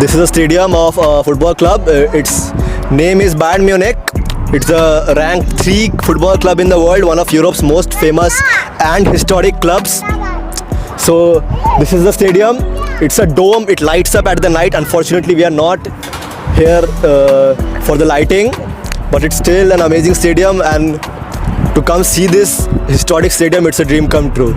This is a stadium of a football club. Its name is Bayern Munich. It's a ranked 3 football club in the world, one of Europe's most famous and historic clubs. So this is the stadium. It's a dome. It lights up at the night. Unfortunately, we are not here for the lighting, but it's still an amazing stadium, and to come see this historic stadium, it's a dream come true.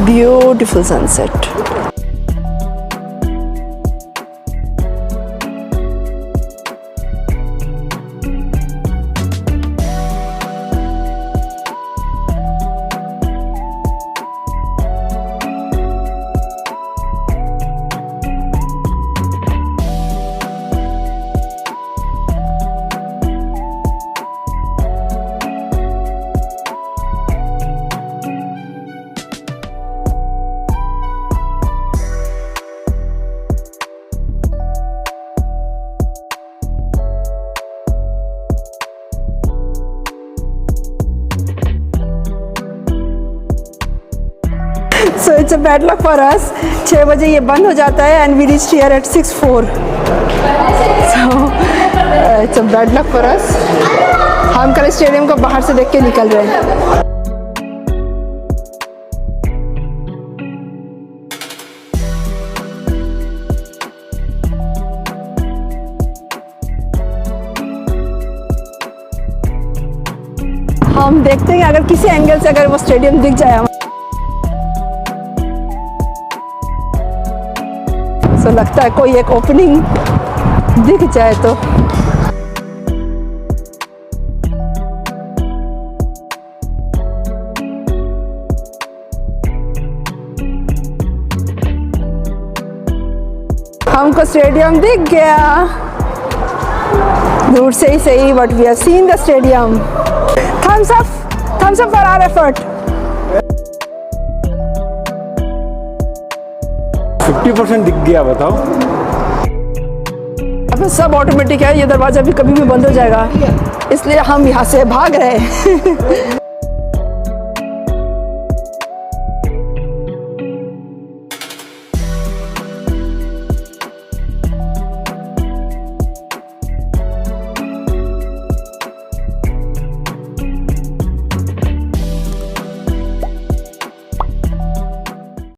Beautiful sunset. So it's a bad luck for us. 6 बजे ये बंद हो जाता है and we reached here at 6:04. So it's a bad luck for us. हम कल stadium को बाहर से देख के निकल रहे हैं. हम देखते हैं अगर किसी एंगल से अगर वो स्टेडियम दिख जाए. तो लगता है कोई एक ओपनिंग दिख जाए तो. हमको स्टेडियम दिख गया दूर से ही सही, but we have seen the stadium. Thumbs up for our effort. 50% दिख गया, बताओ. अब सब ऑटोमेटिक है. ये दरवाजा भी कभी भी बंद हो जाएगा, इसलिए हम यहाँ से भाग रहे हैं.